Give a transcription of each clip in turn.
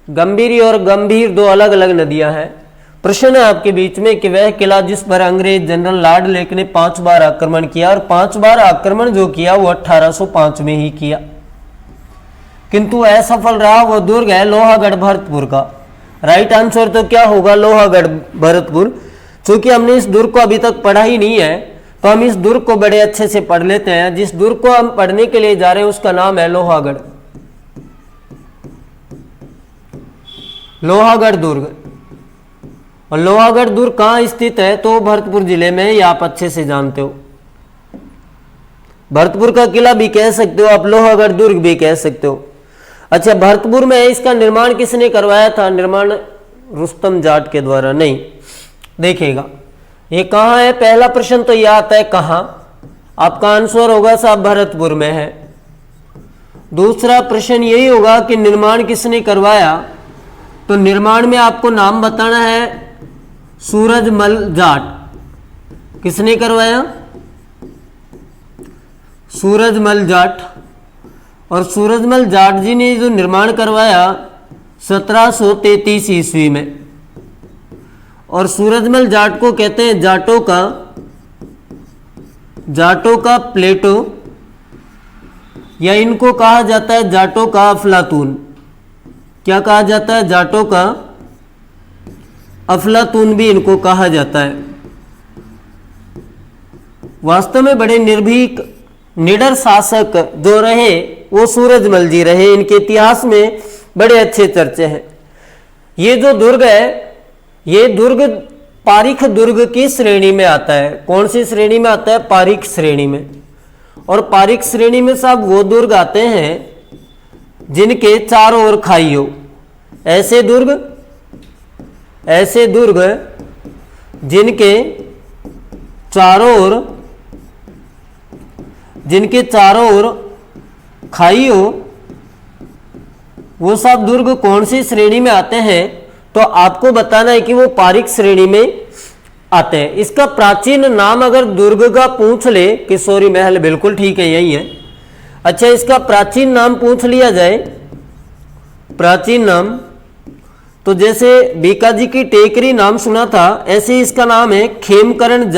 गंभीरी और गंभीर दो अलग अलग नदियां हैं। प्रश्न है आपके बीच में कि वह किला जिस पर अंग्रेज जनरल लॉर्ड लेक ने 5 बार आक्रमण किया, और 5 बार आक्रमण जो किया वो 1805 में ही किया, किंतु असफल रहा। वह दुर्ग है लोहागढ़ भरतपुर का। राइट आंसर तो क्या होगा? लोहागढ़ भरतपुर। चूंकि हमने इस दुर्ग को अभी तक पढ़ा ही नहीं है तो हम इस दुर्ग को बड़े अच्छे से पढ़ लेते हैं। जिस दुर्ग को हम पढ़ने के लिए जा रहे हैं उसका नाम है लोहागढ़, लोहागढ़ दुर्ग। और लोहागढ़ दुर्ग कहाँ स्थित है? तो भरतपुर जिले में, ये आप अच्छे से जानते हो। भरतपुर का किला भी कह सकते हो आप, लोहागढ़ दुर्ग भी कह सकते हो। अच्छा, भरतपुर में इसका निर्माण किसने करवाया था? निर्माण रुस्तम जाट के द्वारा नहीं। देखिएगा ये कहाँ है? पहला प्रश्न तो यह आता है कहाँ, आपका आंसर होगा साहब भरतपुर में है। दूसरा प्रश्न यही होगा कि निर्माण किसने करवाया, तो निर्माण में आपको नाम बताना है सूरजमल जाट। किसने करवाया? सूरजमल जाट। और सूरजमल जाट जी ने जो निर्माण करवाया 1733 ईस्वी में। और सूरजमल जाट को कहते हैं जाटों का प्लेटो, या इनको कहा जाता है जाटों का अफलातून। क्या कहा जाता है? जाटों का अफलातून भी इनको कहा जाता है। वास्तव में बड़े निर्भीक निडर शासक जो रहे वो सूरजमल जी रहे। इनके इतिहास में बड़े अच्छे चर्चे हैं। ये जो दुर्ग है, ये दुर्ग पारीख दुर्ग की श्रेणी में आता है। कौन सी श्रेणी में आता है? पारीख श्रेणी में। और पारीख श्रेणी में साहब वो दुर्ग आते हैं जिनके चारों ओर खाई हो। ऐसे दुर्ग जिनके चारों ओर खाई हो, वो सब दुर्ग कौन सी श्रेणी में आते हैं? तो आपको बताना है कि वो पारीख श्रेणी में आते हैं। इसका प्राचीन नाम अगर दुर्ग का पूछ ले, किशोरी महल, बिल्कुल ठीक है, यही है। अच्छा, इसका प्राचीन नाम पूछ लिया जाए, प्राचीन नाम, तो जैसे बीकाजी की टेकरी नाम सुना था, ऐसे इसका नाम है खेमकरण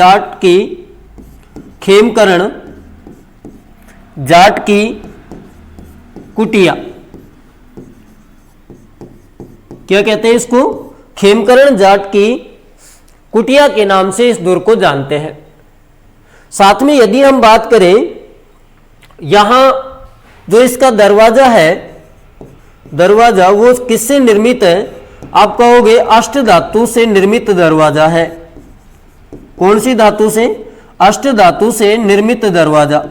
जाट की कुटिया। क्या कहते हैं इसको? खेमकरण जाट की कुटिया के नाम से इस दुर्ग को जानते हैं। साथ में यदि हम बात करें, यहां जो इसका दरवाजा है, दरवाजा वो किससे निर्मित है? आप कहोगे अष्ट धातु से निर्मित दरवाजा है। कौन सी धातु से? अष्ट धातु से निर्मित दरवाजा।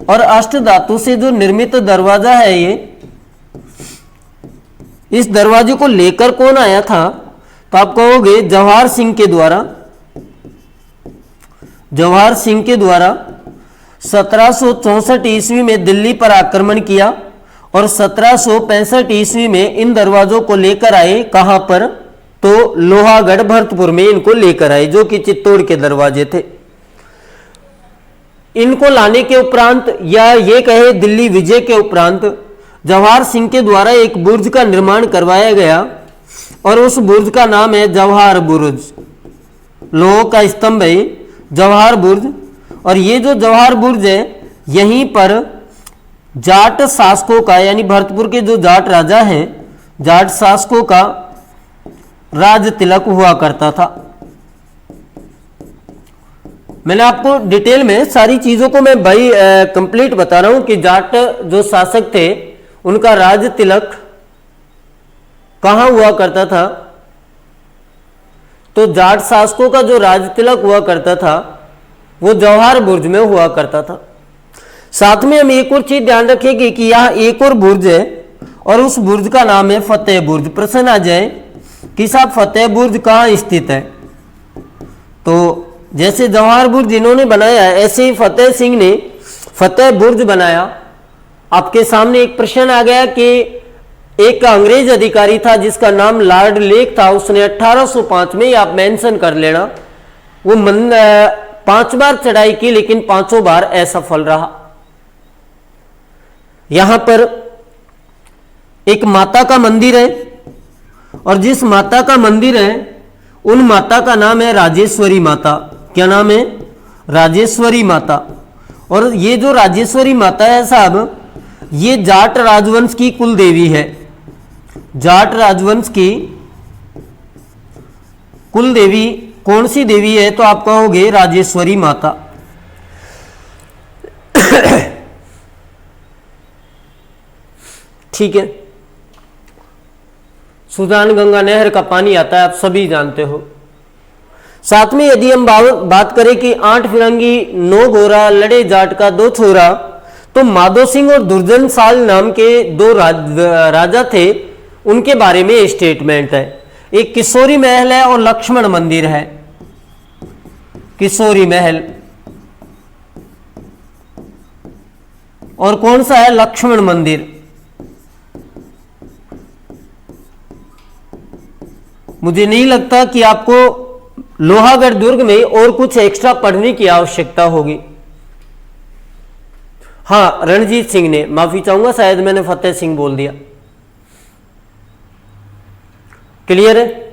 और अष्ट धातु से जो निर्मित दरवाजा है ये, इस दरवाजे को लेकर कौन आया था? तो आप कहोगे जवाहर सिंह के द्वारा। जवाहर सिंह के द्वारा 1764 ईस्वी में दिल्ली पर आक्रमण किया और 1765 ईस्वी में इन दरवाजों को लेकर आए। कहां पर? तो लोहागढ़ भरतपुर में इनको लेकर आए, जो कि चित्तौड़ के दरवाजे थे। इनको लाने के उपरांत, या ये कहे दिल्ली विजय के उपरांत, जवाहर सिंह के द्वारा एक बुर्ज का निर्माण करवाया गया और उस बुर्ज का नाम है जवाहर बुर्ज। लोह का स्तंभ है जवाहर बुर्ज। और ये जो जवाहर बुर्ज है, यहीं पर जाट शासकों का, यानी भरतपुर के जो जाट राजा हैं, जाट शासकों का राज तिलक हुआ करता था। मैंने आपको डिटेल में सारी चीजों को मैं भाई कंप्लीट बता रहा हूं कि जाट जो शासक थे उनका राज तिलक कहां हुआ करता था। तो जाट शासकों का जो राज तिलक हुआ करता था वो जवाहर बुर्ज में हुआ करता था। साथ में हम एक और चीज ध्यान रखेंगे कि यहां एक और बुर्ज है और उस बुर्ज का नाम है फतेह बुर्ज। प्रश्न आ जाए कि साहब फतेह बुर्ज कहां स्थित है? तो जैसे जवाहर बुर्ज इन्होंने बनाया है, ऐसे ही फतेह सिंह ने फतेह बुर्ज बनाया। आपके सामने एक प्रश्न आ गया कि एक अंग्रेज अधिकारी था जिसका नाम लॉर्ड लेक था, उसने 1805 में, आप मेंशन कर लेना, वो 5 बार चढ़ाई की लेकिन 5 बार असफल रहा। यहां पर एक माता का मंदिर है, और जिस माता का मंदिर है उन माता का नाम है राजेश्वरी माता। क्या नाम है? राजेश्वरी माता। और ये जो राजेश्वरी माता है साहब, ये जाट राजवंश की कुल देवी है। जाट राजवंश की कुल देवी कौन सी देवी है? तो आप कहोगे राजेश्वरी माता। ठीक है। सुजान गंगा नहर का पानी आता है, आप सभी जानते हो। साथ में यदि हम बात करें कि 8 फिरंगी 9 गोरा लड़े जाट का 2 छोरा, तो माधो सिंह और दुर्जन साल नाम के 2 राजा थे, उनके बारे में स्टेटमेंट है। एक किशोरी महल है और लक्ष्मण मंदिर है। किशोरी महल और कौन सा है? लक्ष्मण मंदिर। मुझे नहीं लगता कि आपको लोहागढ़ दुर्ग में और कुछ एक्स्ट्रा पढ़ने की आवश्यकता होगी। हाँ, रणजीत सिंह ने, माफी चाहूंगा शायद मैंने फतेह सिंह बोल दिया। क्लियर है?